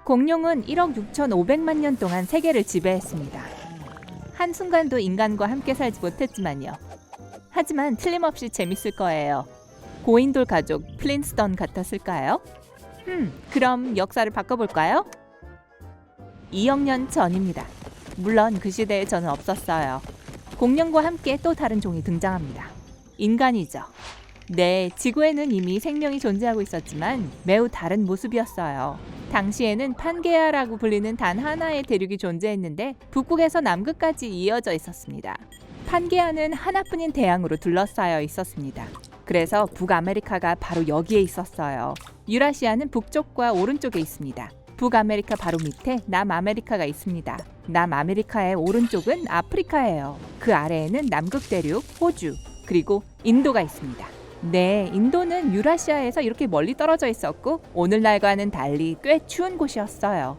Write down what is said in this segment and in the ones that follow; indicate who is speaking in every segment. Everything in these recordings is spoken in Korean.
Speaker 1: 공룡은 1억 6,500만 년 동안 세계를 지배했습니다. 한순간도 인간과 함께 살지 못했지만요. 하지만 틀림없이 재밌을 거예요. 고인돌 가족 플린스턴 같았을까요? 그럼 역사를 바꿔볼까요? 2억 년 전입니다. 물론 그 시대에 저는 없었어요. 공룡과 함께 또 다른 종이 등장합니다. 인간이죠. 네, 지구에는 이미 생명이 존재하고 있었지만 매우 다른 모습이었어요. 당시에는 판게아라고 불리는 단 하나의 대륙이 존재했는데 북극에서 남극까지 이어져 있었습니다. 판게아는 하나뿐인 대양으로 둘러싸여 있었습니다. 그래서 북아메리카가 바로 여기에 있었어요. 유라시아는 북쪽과 오른쪽에 있습니다. 북아메리카 바로 밑에 남아메리카가 있습니다. 남아메리카의 오른쪽은 아프리카예요. 그 아래에는 남극 대륙, 호주, 그리고 인도가 있습니다. 네, 인도는 유라시아에서 이렇게 멀리 떨어져 있었고 오늘날과는 달리 꽤 추운 곳이었어요.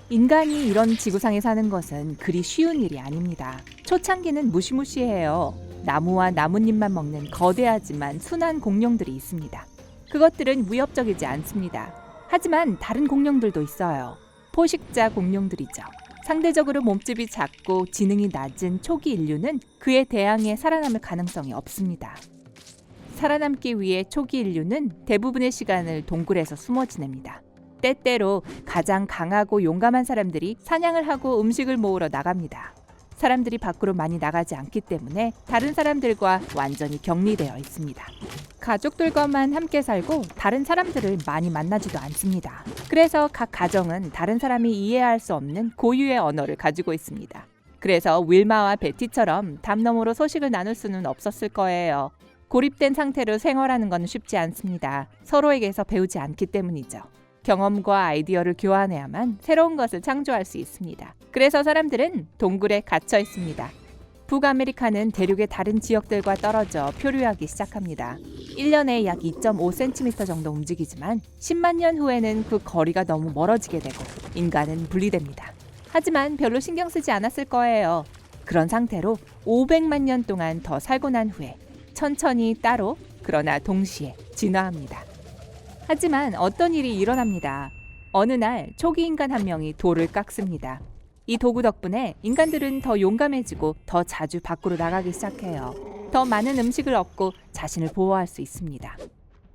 Speaker 1: 인간이 이런 지구상에 사는 것은 그리 쉬운 일이 아닙니다. 초창기는 무시무시해요. 나무와 나뭇잎만 먹는 거대하지만 순한 공룡들이 있습니다. 그것들은 위협적이지 않습니다. 하지만 다른 공룡들도 있어요. 포식자 공룡들이죠. 상대적으로 몸집이 작고 지능이 낮은 초기 인류는 그에 대항해 살아남을 가능성이 없습니다. 살아남기 위해 초기 인류는 대부분의 시간을 동굴에서 숨어 지냅니다. 때때로 가장 강하고 용감한 사람들이 사냥을 하고 음식을 모으러 나갑니다. 사람들이 밖으로 많이 나가지 않기 때문에 다른 사람들과 완전히 격리되어 있습니다. 가족들과만 함께 살고 다른 사람들을 많이 만나지도 않습니다. 그래서 각 가정은 다른 사람이 이해할 수 없는 고유의 언어를 가지고 있습니다. 그래서 윌마와 베티처럼 담 너머로 소식을 나눌 수는 없었을 거예요. 고립된 상태로 생활하는 건 쉽지 않습니다. 서로에게서 배우지 않기 때문이죠. 경험과 아이디어를 교환해야만 새로운 것을 창조할 수 있습니다. 그래서 사람들은 동굴에 갇혀 있습니다. 북아메리카는 대륙의 다른 지역들과 떨어져 표류하기 시작합니다. 1년에 약 2.5cm 정도 움직이지만 10만 년 후에는 그 거리가 너무 멀어지게 되고 인간은 분리됩니다. 하지만 별로 신경 쓰지 않았을 거예요. 그런 상태로 500만 년 동안 더 살고 난 후에 천천히 따로 그러나 동시에 진화합니다. 하지만 어떤 일이 일어납니다. 어느 날 초기 인간 한 명이 돌을 깎습니다. 이 도구 덕분에 인간들은 더 용감해지고 더 자주 밖으로 나가기 시작해요. 더 많은 음식을 얻고 자신을 보호할 수 있습니다.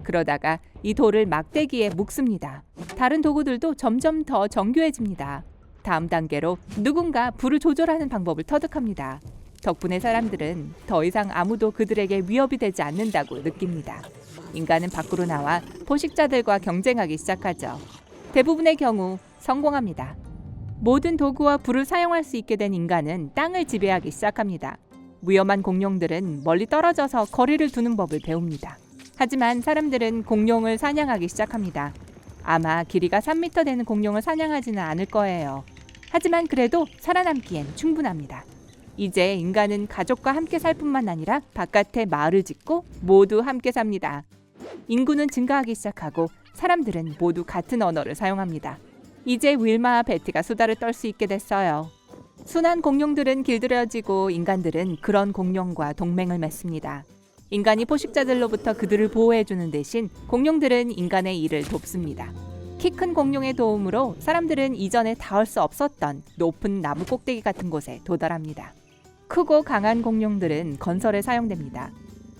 Speaker 1: 그러다가 이 돌을 막대기에 묶습니다. 다른 도구들도 점점 더 정교해집니다. 다음 단계로 누군가 불을 조절하는 방법을 터득합니다. 덕분에 사람들은 더 이상 아무도 그들에게 위협이 되지 않는다고 느낍니다. 인간은 밖으로 나와 포식자들과 경쟁하기 시작하죠. 대부분의 경우 성공합니다. 모든 도구와 불을 사용할 수 있게 된 인간은 땅을 지배하기 시작합니다. 위험한 공룡들은 멀리 떨어져서 거리를 두는 법을 배웁니다. 하지만 사람들은 공룡을 사냥하기 시작합니다. 아마 길이가 3m 되는 공룡을 사냥하지는 않을 거예요. 하지만 그래도 살아남기엔 충분합니다. 이제 인간은 가족과 함께 살 뿐만 아니라 바깥에 마을을 짓고 모두 함께 삽니다. 인구는 증가하기 시작하고 사람들은 모두 같은 언어를 사용합니다. 이제 윌마와 베티가 수다를 떨 수 있게 됐어요. 순한 공룡들은 길들여지고 인간들은 그런 공룡과 동맹을 맺습니다. 인간이 포식자들로부터 그들을 보호해주는 대신 공룡들은 인간의 일을 돕습니다. 키 큰 공룡의 도움으로 사람들은 이전에 닿을 수 없었던 높은 나무 꼭대기 같은 곳에 도달합니다. 크고 강한 공룡들은 건설에 사용됩니다.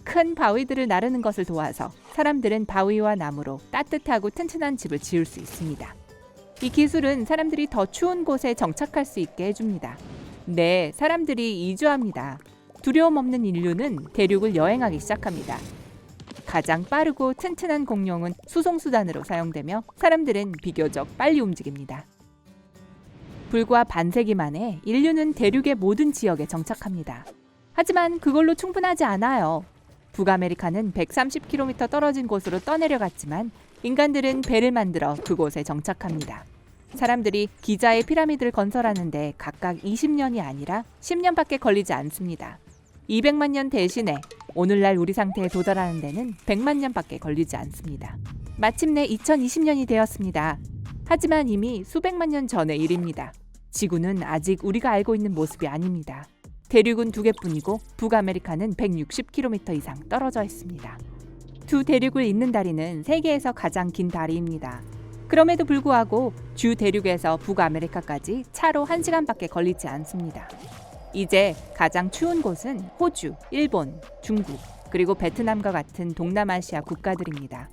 Speaker 1: 큰 바위들을 나르는 것을 도와서 사람들은 바위와 나무로 따뜻하고 튼튼한 집을 지을 수 있습니다. 이 기술은 사람들이 더 추운 곳에 정착할 수 있게 해줍니다. 네, 사람들이 이주합니다. 두려움 없는 인류는 대륙을 여행하기 시작합니다. 가장 빠르고 튼튼한 공룡은 수송수단으로 사용되며 사람들은 비교적 빨리 움직입니다. 불과 반세기 만에 인류는 대륙의 모든 지역에 정착합니다. 하지만 그걸로 충분하지 않아요. 북아메리카는 130km 떨어진 곳으로 떠내려갔지만 인간들은 배를 만들어 그곳에 정착합니다. 사람들이 기자의 피라미드를 건설하는데 각각 20년이 아니라 10년밖에 걸리지 않습니다. 200만 년 대신에 오늘날 우리 상태에 도달하는 데는 100만 년밖에 걸리지 않습니다. 마침내 2020년이 되었습니다. 하지만 이미 수백만 년 전의 일입니다. 지구는 아직 우리가 알고 있는 모습이 아닙니다. 대륙은 2개뿐이고 북아메리카는 160km 이상 떨어져 있습니다. 두 대륙을 잇는 다리는 세계에서 가장 긴 다리입니다. 그럼에도 불구하고 주 대륙에서 북아메리카까지 차로 1시간밖에 걸리지 않습니다. 이제 가장 추운 곳은 호주, 일본, 중국, 그리고 베트남과 같은 동남아시아 국가들입니다.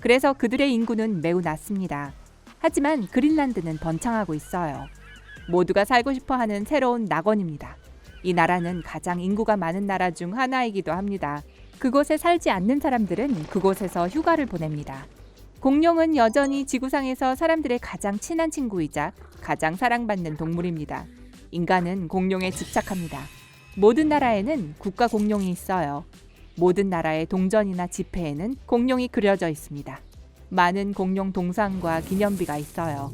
Speaker 1: 그래서 그들의 인구는 매우 낮습니다. 하지만 그린란드는 번창하고 있어요. 모두가 살고 싶어하는 새로운 낙원입니다. 이 나라는 가장 인구가 많은 나라 중 하나이기도 합니다. 그곳에 살지 않는 사람들은 그곳에서 휴가를 보냅니다. 공룡은 여전히 지구상에서 사람들의 가장 친한 친구이자 가장 사랑받는 동물입니다. 인간은 공룡에 집착합니다. 모든 나라에는 국가 공룡이 있어요. 모든 나라의 동전이나 지폐에는 공룡이 그려져 있습니다. 많은 공룡 동상과 기념비가 있어요.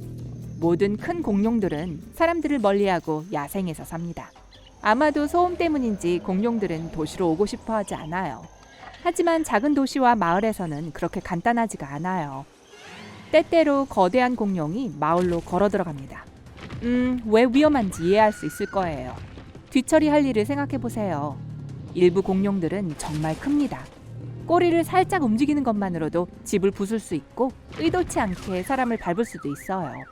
Speaker 1: 모든 큰 공룡들은 사람들을 멀리하고 야생에서 삽니다. 아마도 소음 때문인지 공룡들은 도시로 오고 싶어 하지 않아요. 하지만 작은 도시와 마을에서는 그렇게 간단하지가 않아요. 때때로 거대한 공룡이 마을로 걸어 들어갑니다. 왜 위험한지 이해할 수 있을 거예요. 뒤처리할 일을 생각해 보세요. 일부 공룡들은 정말 큽니다. 꼬리를 살짝 움직이는 것만으로도 집을 부술 수 있고 의도치 않게 사람을 밟을 수도 있어요.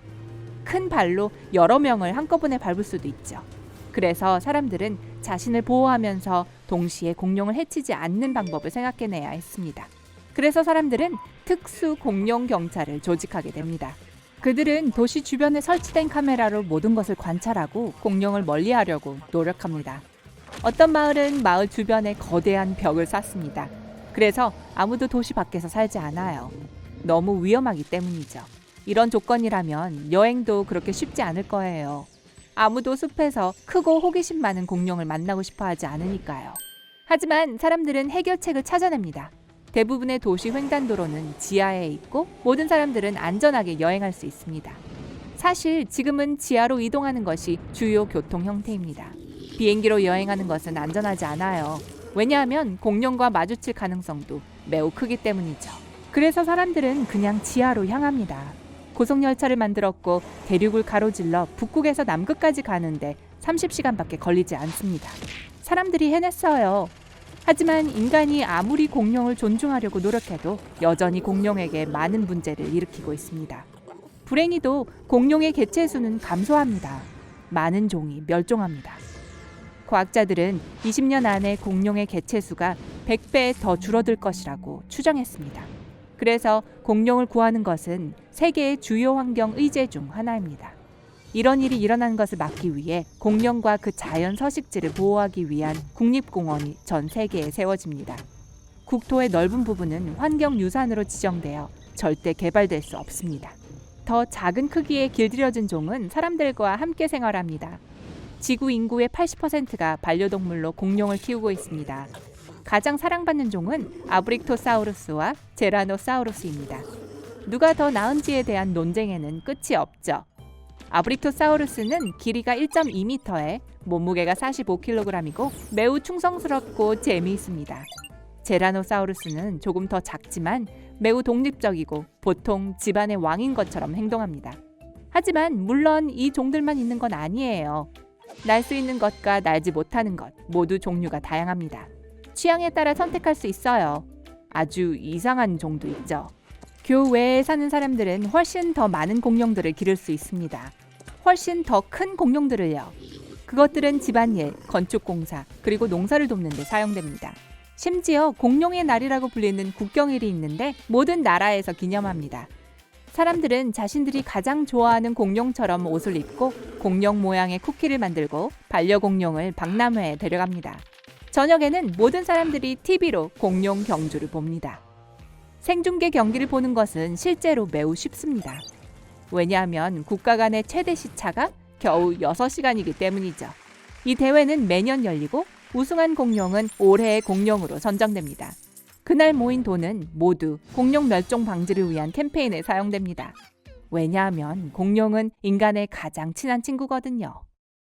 Speaker 1: 큰 발로 여러 명을 한꺼번에 밟을 수도 있죠. 그래서 사람들은 자신을 보호하면서 동시에 공룡을 해치지 않는 방법을 생각해내야 했습니다. 그래서 사람들은 특수 공룡 경찰을 조직하게 됩니다. 그들은 도시 주변에 설치된 카메라로 모든 것을 관찰하고 공룡을 멀리하려고 노력합니다. 어떤 마을은 마을 주변에 거대한 벽을 쌓습니다. 그래서 아무도 도시 밖에서 살지 않아요. 너무 위험하기 때문이죠. 이런 조건이라면 여행도 그렇게 쉽지 않을 거예요. 아무도 숲에서 크고 호기심 많은 공룡을 만나고 싶어 하지 않으니까요. 하지만 사람들은 해결책을 찾아냅니다. 대부분의 도시 횡단도로는 지하에 있고 모든 사람들은 안전하게 여행할 수 있습니다. 사실 지금은 지하로 이동하는 것이 주요 교통 형태입니다. 비행기로 여행하는 것은 안전하지 않아요. 왜냐하면 공룡과 마주칠 가능성도 매우 크기 때문이죠. 그래서 사람들은 그냥 지하로 향합니다. 고속열차를 만들었고 대륙을 가로질러 북극에서 남극까지 가는데 30시간밖에 걸리지 않습니다. 사람들이 해냈어요. 하지만 인간이 아무리 공룡을 존중하려고 노력해도 여전히 공룡에게 많은 문제를 일으키고 있습니다. 불행히도 공룡의 개체 수는 감소합니다. 많은 종이 멸종합니다. 과학자들은 20년 안에 공룡의 개체 수가 100배 더 줄어들 것이라고 추정했습니다. 그래서 공룡을 구하는 것은 세계의 주요 환경 의제 중 하나입니다. 이런 일이 일어나는 것을 막기 위해 공룡과 그 자연 서식지를 보호하기 위한 국립공원이 전 세계에 세워집니다. 국토의 넓은 부분은 환경유산으로 지정되어 절대 개발될 수 없습니다. 더 작은 크기의 길들여진 종은 사람들과 함께 생활합니다. 지구 인구의 80%가 반려동물로 공룡을 키우고 있습니다. 가장 사랑받는 종은 아브릭토사우루스와 제라노사우루스입니다. 누가 더 나은지에 대한 논쟁에는 끝이 없죠. 아브릭토사우루스는 길이가 1.2m에 몸무게가 45kg이고 매우 충성스럽고 재미있습니다. 제라노사우루스는 조금 더 작지만 매우 독립적이고 보통 집안의 왕인 것처럼 행동합니다. 하지만 물론 이 종들만 있는 건 아니에요. 날 수 있는 것과 날지 못하는 것 모두 종류가 다양합니다. 취향에 따라 선택할 수 있어요. 아주 이상한 종도 있죠. 교외에 사는 사람들은 훨씬 더 많은 공룡들을 기를 수 있습니다. 훨씬 더 큰 공룡들을요. 그것들은 집안일, 건축공사, 그리고 농사를 돕는 데 사용됩니다. 심지어 공룡의 날이라고 불리는 국경일이 있는데 모든 나라에서 기념합니다. 사람들은 자신들이 가장 좋아하는 공룡처럼 옷을 입고 공룡 모양의 쿠키를 만들고 반려공룡을 박람회에 데려갑니다. 저녁에는 모든 사람들이 TV로 공룡 경주를 봅니다. 생중계 경기를 보는 것은 실제로 매우 쉽습니다. 왜냐하면 국가 간의 최대 시차가 겨우 6시간이기 때문이죠. 이 대회는 매년 열리고 우승한 공룡은 올해의 공룡으로 선정됩니다. 그날 모인 돈은 모두 공룡 멸종 방지를 위한 캠페인에 사용됩니다. 왜냐하면 공룡은 인간의 가장 친한 친구거든요.